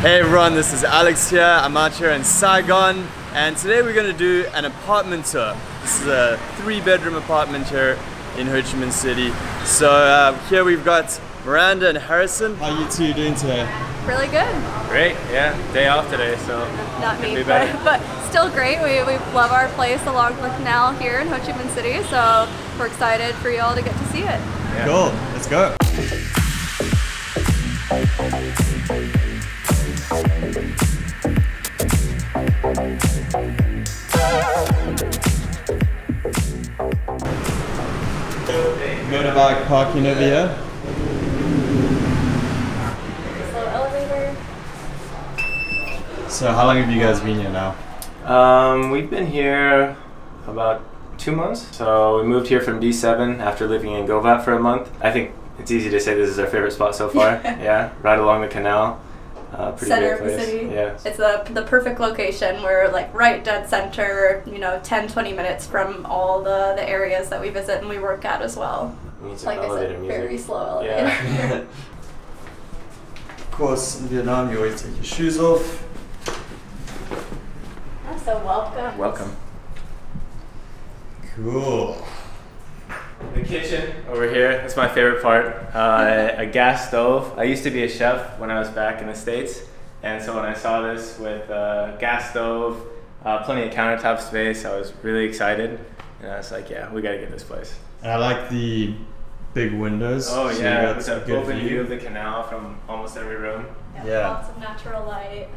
Hey everyone, this is Alex here. I'm out here in Saigon, and today we're going to do an apartment tour. This is a 3-bedroom apartment here in Ho Chi Minh City. So here we've got Miranda and Harrison. How are you two doing today? Really good. Great, yeah. Day off today, so not me, but still great. We love our place along the canal here in Ho Chi Minh City, so we're excited for you all to get to see it. Yeah. Cool, let's go. Motorbike parking over here. Slow elevator. So how long have you guys been here now? We've been here about 2 months. So we moved here from D7 after living in Govat for a month. I think it's easy to say this is our favorite spot so far. Yeah, right along the canal. Pretty Center great of the city. Yeah. It's the perfect location. We're like right dead center, 10-20 minutes from all the areas that we visit and we work at as well. We need some Like I elevator said, music. very slow elevator. Yeah. Of course, in Vietnam you always take your shoes off. So welcome. Welcome. Cool. The kitchen over here, that's my favorite part. A gas stove. I used to be a chef when I was back in the States, and so when I saw this with a gas stove, plenty of countertop space, I was really excited, and I was like, yeah, we gotta get this place. And I like the big windows. Oh so yeah, with an open view of the canal from almost every room. Yeah. Lots of natural light.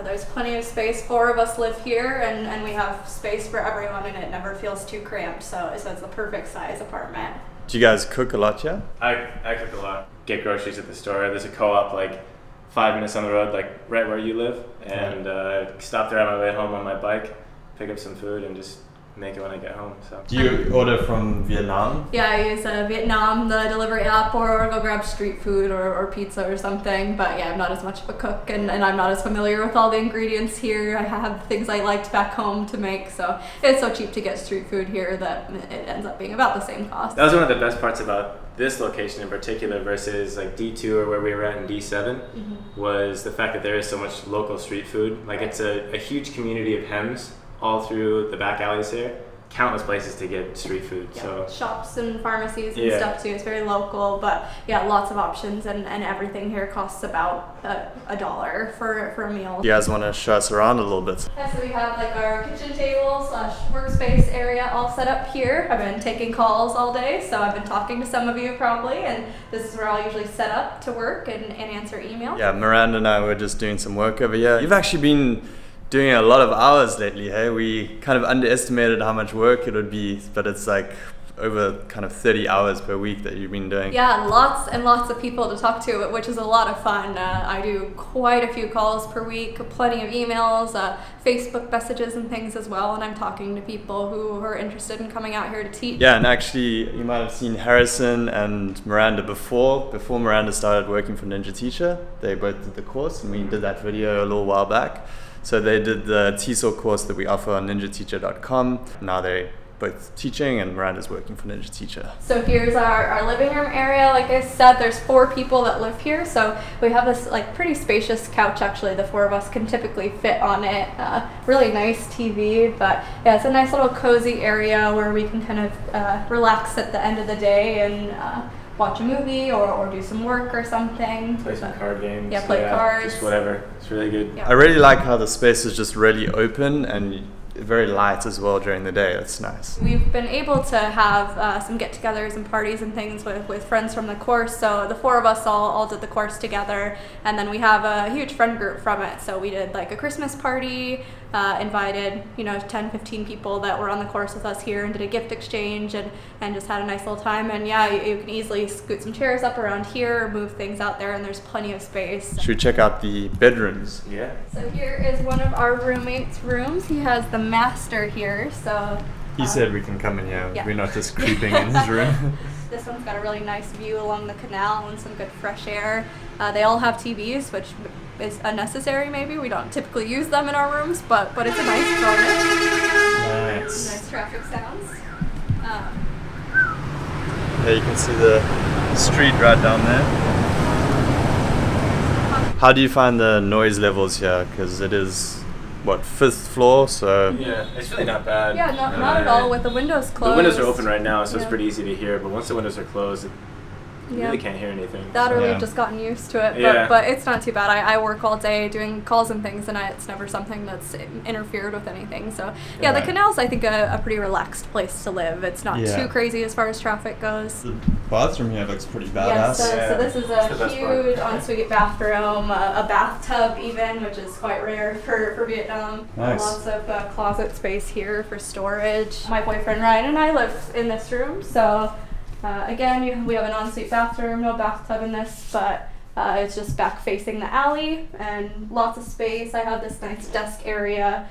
There's plenty of space. 4 of us live here, and we have space for everyone, and it never feels too cramped. So it's the perfect size apartment. Do you guys cook a lot, yeah? I cook a lot. Get groceries at the store. There's a co-op like 5 minutes on the road, like right where you live, and stop there on my way home on my bike, pick up some food, and just make it when I get home. So. Do you order from Vietnam? Yeah, I use Vietnam, the delivery app, or go grab street food or pizza or something. But yeah, I'm not as much of a cook, and I'm not as familiar with all the ingredients here. I have things I liked back home to make, so it's so cheap to get street food here that it ends up being about the same cost. That was one of the best parts about this location in particular versus like D2 or where we were at in D7 was the fact that there is so much local street food. Like it's a huge community of hems all through the back alleys here. Countless places to get street food. Yeah, so shops and pharmacies and stuff too. It's very local, but yeah, lots of options, and everything here costs about $1 for a meal. You guys want to show us around a little bit? Yeah, so we have like our kitchen table / workspace area all set up here. I've been taking calls all day, so I've been talking to some of you probably, and this is where I'll usually set up to work and answer email. Yeah, Miranda and I were just doing some work over here. You've actually been doing a lot of hours lately, hey? We kind of underestimated how much work it would be, but it's like over kind of 30 hours per week that you've been doing. Yeah, lots and lots of people to talk to, which is a lot of fun. I do quite a few calls per week, plenty of emails, Facebook messages and things as well, and I'm talking to people who are interested in coming out here to teach. Yeah, and actually you might have seen Harrison and Miranda before Miranda started working for Ninja Teacher. They both did the course, and we did that video a little while back. So they did the TESOL course that we offer on ninjateacher.com. Now they're both teaching, and Miranda's working for Ninja Teacher. So here's our living room area. Like I said, there's 4 people that live here, so we have this like pretty spacious couch. Actually, the 4 of us can typically fit on it. Really nice TV, but yeah, it's a nice little cozy area where we can kind of relax at the end of the day and watch a movie or do some work or something. Play some card games. Yeah, play cards. Just whatever. It's really good. Yeah. I really like how the space is just really open and very light as well during the day. That's nice. We've been able to have some get-togethers and parties and things with friends from the course. So the 4 of us all did the course together, and then we have a huge friend group from it. So we did like a Christmas party, invited 10-15 people that were on the course with us here, and did a gift exchange and just had a nice little time. And yeah, you can easily scoot some chairs up around here, move things out there, and there's plenty of space. Should we check out the bedrooms? Yeah. So here is one of our roommates' rooms. He has the master here, so He said we can come in here. Yeah. We're not just creeping in his room. This one's got a really nice view along the canal and some good fresh air. They all have TVs, which is unnecessary maybe. We don't typically use them in our rooms, but it's a nice bonus. Nice. Nice traffic sounds. Yeah, you can see the street right down there. How do you find the noise levels here? Because it is, what, 5th floor, so... Yeah, it's really not bad. Yeah, not at all with the windows closed. The windows are open right now, so it's pretty easy to hear, but once the windows are closed, you really can't hear anything. That or we've just gotten used to it, but it's not too bad. I work all day doing calls and things, and it's never something that's interfered with anything. So yeah, the canal's, I think, a pretty relaxed place to live. It's not too crazy as far as traffic goes. The bathroom here looks pretty badass. Yeah, so this is a huge ensuite bathroom, a bathtub even, which is quite rare for Vietnam. Nice. Lots of closet space here for storage. My boyfriend Ryan and I live in this room, so again, we have an ensuite bathroom, no bathtub in this, but it's just back facing the alley and lots of space. I have this nice desk area,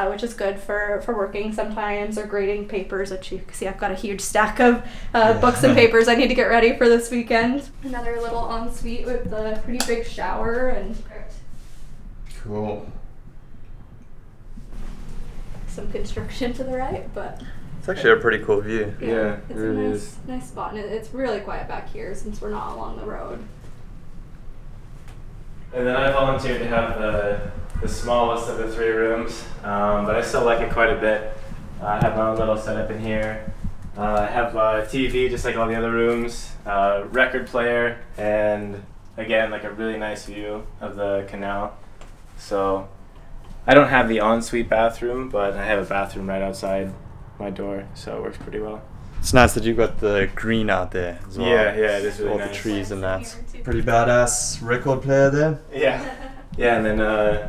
which is good for working sometimes or grading papers, which you can see I've got a huge stack of books and papers I need to get ready for this weekend. Another little ensuite with a pretty big shower and Cool. some construction to the right, but It's actually a pretty cool view. Yeah, it's it really a is. nice spot, and it's really quiet back here since we're not along the road. And then I volunteered to have the smallest of the 3 rooms, but I still like it quite a bit. I have my own little setup in here. I have a TV just like all the other rooms, record player, and again, like a really nice view of the canal. So I don't have the ensuite bathroom, but I have a bathroom right outside my door, so it works pretty well. It's nice that you've got the green out there as well. Yeah, it is really all nice. the trees and that. Pretty badass record player there. Yeah. Yeah, and then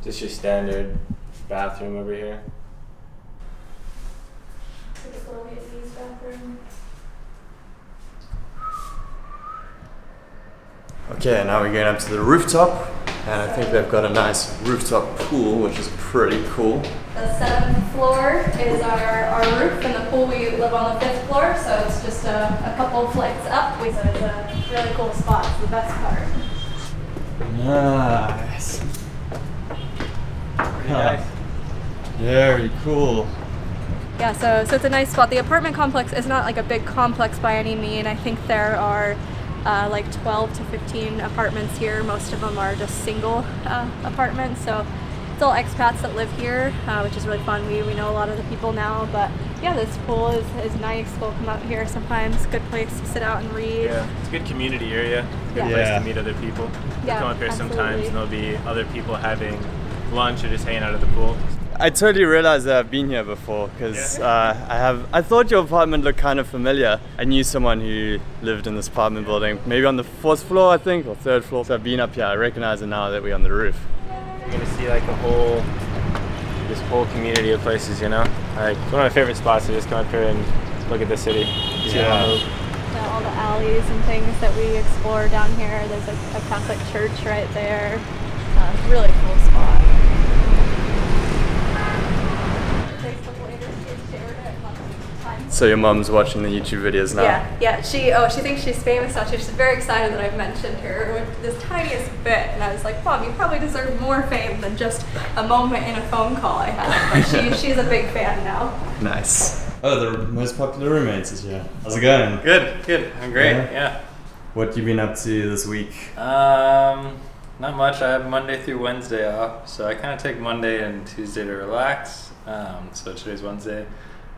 just your standard bathroom over here. Typical Vietnamese bathroom. Okay, now we're going up to the rooftop, and I think they've got a nice rooftop pool, which is pretty cool. The 7th floor is our roof, and the pool, we live on the 5th floor, so it's just a couple flights up. So it's a really cool spot. It's the best part. Nice. Pretty nice. Very cool. Yeah, so it's a nice spot. The apartment complex is not like a big complex by any mean. I think there are like 12 to 15 apartments here. Most of them are just single apartments, so it's all expats that live here, which is really fun. We know a lot of the people now, but yeah, this pool is nice. We'll come out here sometimes. Good place to sit out and read. Yeah, it's a good community area. Good Yeah. place to meet other people. Yeah, Come up here sometimes absolutely. and there'll be other people having lunch or just hanging out at the pool. I totally realized that I've been here before because I thought your apartment looked kind of familiar. I knew someone who lived in this apartment building, maybe on the 4th floor, I think, or 3rd floor. So I've been up here. I recognize it now that we're on the roof. You're gonna see like this whole community of places, you know? Like it's one of my favorite spots to just come up here and look at the city. See it all move. Yeah, all the alleys and things that we explore down here. There's a Catholic church right there. Really cool spot. So your mom's watching the YouTube videos now? Yeah. She thinks she's famous now. She's very excited that I've mentioned her with this tiniest bit, and I was like, Mom, you probably deserve more fame than just a moment in a phone call I had. But she's a big fan now. Nice. Oh, the most popular roommates is here. How's it going? Good. I'm great. Yeah. What you been up to this week? Not much. I have Monday through Wednesday off, so I kind of take Monday and Tuesday to relax. So today's Wednesday,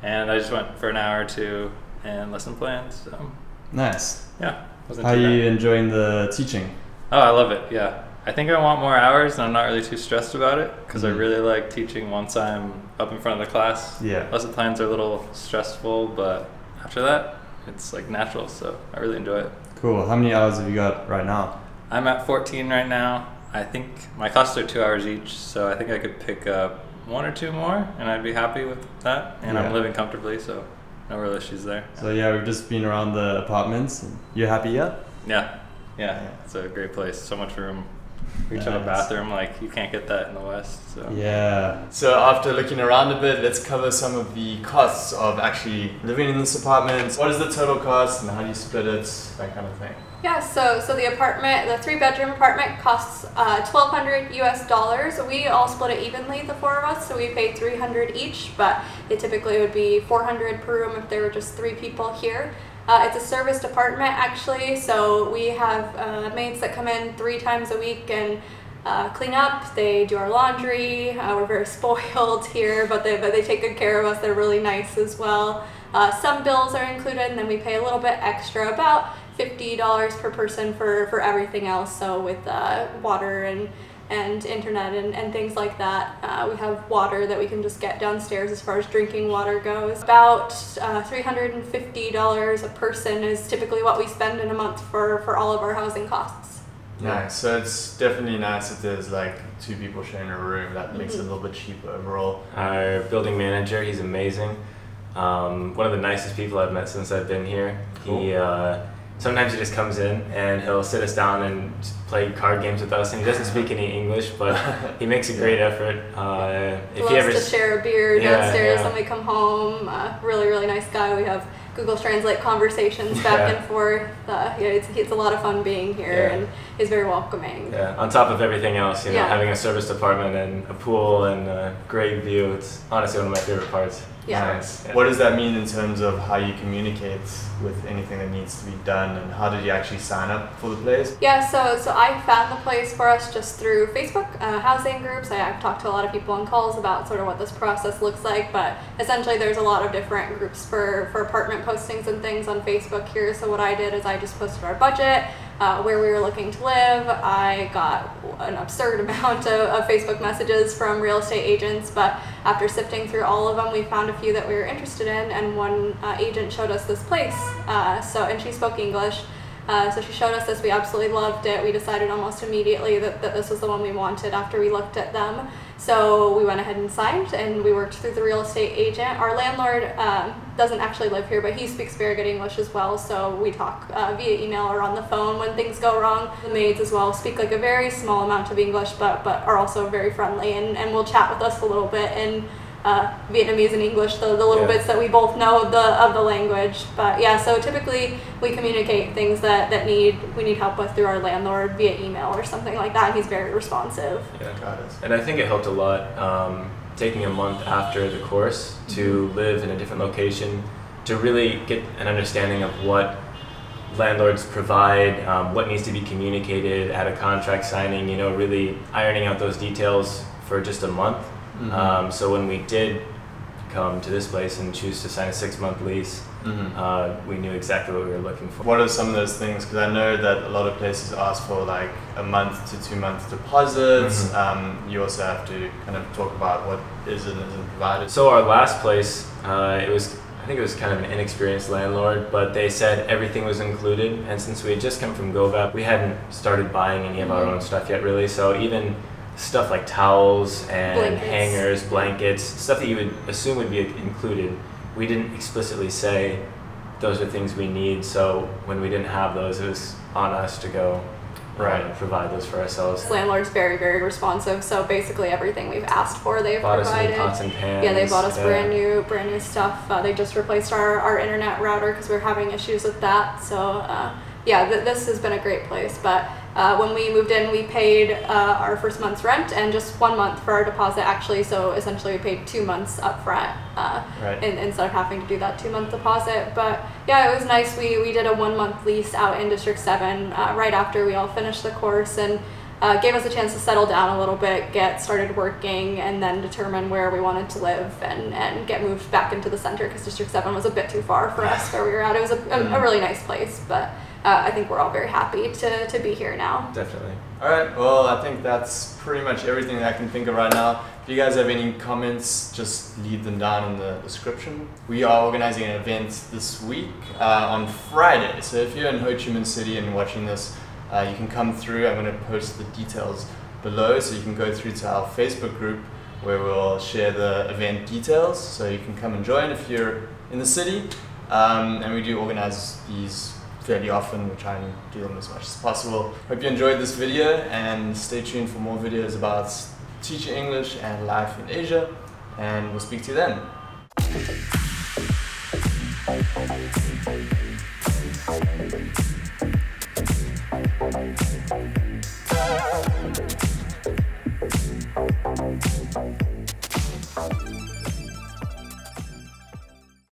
and I just went for an hour or two and lesson plans. So Nice. yeah, wasn't How are too you bad. enjoying the teaching? Oh, I love it. Yeah, I think I want more hours, and I'm not really too stressed about it because I really like teaching once I'm up in front of the class. Yeah. Lesson plans are a little stressful, but after that, it's like natural. So I really enjoy it. Cool. How many hours have you got right now? I'm at 14 right now. I think my classes are 2 hours each, so I think I could pick up 1 or 2 more, and I'd be happy with that. And Yeah. I'm living comfortably, so no real issues there. So yeah, we've just been around the apartments. You happy yet? Yeah, it's a great place. So much room. Each have a Nice. bathroom, like you can't get that in the West. So Yeah. So after looking around a bit, let's cover some of the costs of actually living in this apartment. What is the total cost and how do you split it? That kind of thing. Yeah, so the apartment, the 3-bedroom apartment costs $1,200 US. We all split it evenly, the 4 of us, so we paid $300 each, but it typically would be $400 per room if there were just 3 people here. It's a service department actually, so we have maids that come in 3 times a week and clean up. They do our laundry. We're very spoiled here, but they take good care of us. They're really nice as well. Some bills are included, and then we pay a little bit extra, about $50 per person for everything else. So with water and internet and things like that. We have water that we can just get downstairs as far as drinking water goes. About $350 a person is typically what we spend in a month for all of our housing costs. Nice. So it's definitely nice if there's like 2 people sharing a room. That makes it a little bit cheaper overall. Our building manager, he's amazing. One of the nicest people I've met since I've been here. Cool. He sometimes he just comes in and he'll sit us down and play card games with us, and he doesn't speak any English, but he makes a great effort. He loves to share a beer downstairs yeah. when we come home. Really nice guy. We have Google Translate conversations back and forth. It's a lot of fun being here, and he's very welcoming. Yeah. On top of everything else, you know, having a service department and a pool and a great view, it's honestly one of my favorite parts. Yeah. Nice. What does that mean in terms of how you communicate with anything that needs to be done, and how did you actually sign up for the place? Yeah, so I found the place for us just through Facebook housing groups. I've talked to a lot of people on calls about sort of what this process looks like, but essentially there's a lot of different groups for apartment postings and things on Facebook here. So what I did is I just posted our budget, where we were looking to live. I got an absurd amount of Facebook messages from real estate agents, but after sifting through all of them, we found a few that we were interested in, and one agent showed us this place. And she spoke English. So she showed us this. We absolutely loved it. We decided almost immediately that this was the one we wanted after we looked at them. So we went ahead and signed, and we worked through the real estate agent. Our landlord doesn't actually live here, but he speaks very good English as well, so we talk via email or on the phone when things go wrong. The maids as well speak like a very small amount of English, but are also very friendly and will chat with us a little bit in Vietnamese and English, the little bits that we both know of the language. But yeah, so typically we communicate things that we need help with through our landlord via email or something like that, and he's very responsive. Yeah, got it. And I think it helped a lot taking a month after the course to live in a different location, to really get an understanding of what landlords provide, what needs to be communicated at a contract signing, you know, really ironing out those details for just a month. So when we did come to this place and choose to sign a 6-month lease, we knew exactly what we were looking for. What are some of those things? Because I know that a lot of places ask for like a month to 2 month deposits. You also have to kind of talk about what is and isn't provided. So our last place, I think it was kind of an inexperienced landlord, but they said everything was included. And since we had just come from GoVap, we hadn't started buying any of our own stuff yet, really. So even stuff like towels and hangers, blankets, stuff that you would assume would be included, we didn't explicitly say those are things we need. So when we didn't have those, it was on us to go provide those for ourselves. This landlord's very responsive, so basically everything we've asked for they've provided. Us new pots and pans. Yeah, they bought us brand new stuff. They just replaced our internet router because we were having issues with that. So this has been a great place. But when we moved in, we paid our first month's rent and just 1 month for our deposit, actually. So essentially we paid 2 months up front instead of having to do that 2-month deposit. But yeah, it was nice. We did a 1-month lease out in District 7 right after we all finished the course, and gave us a chance to settle down a little bit, get started working, and then determine where we wanted to live and get moved back into the center, because District 7 was a bit too far for us where we were at. It was a really nice place, but I think we're all very happy to be here now. Definitely. All right, well, I think that's pretty much everything that I can think of right now. If you guys have any comments, just leave them down in the description. We are organizing an event this week on Friday. So if you're in Ho Chi Minh City and watching this, you can come through. I'm going to post the details below, so you can go through to our Facebook group where we'll share the event details, so you can come and join if you're in the city. And we do organize these fairly often. We try and do them as much as possible. Hope you enjoyed this video, and stay tuned for more videos about teaching English and life in Asia, and we'll speak to you then.